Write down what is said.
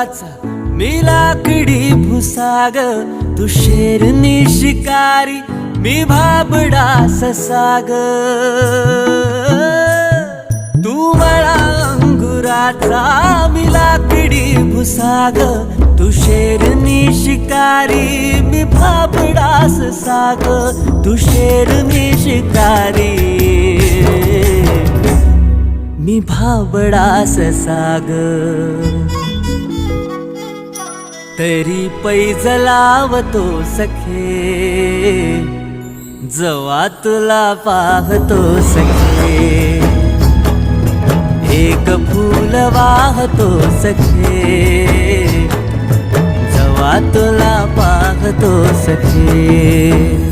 वनाचा मी लाकडी भुसाग, तू शेरनी शिकारी मी भाबडा ससाग. तू मला अंगुराचा मी लाकडी भुसाग, तू शेरनी शिकारी मी भाबडा ससाग. तू शेरनी शिकारी मी भाबडा ससाग. तरी पैज लावतो सखे, जवा तुला पाहतो सखे. एक फूल वाहतो सखे, जवा तुला पाहतो सखे.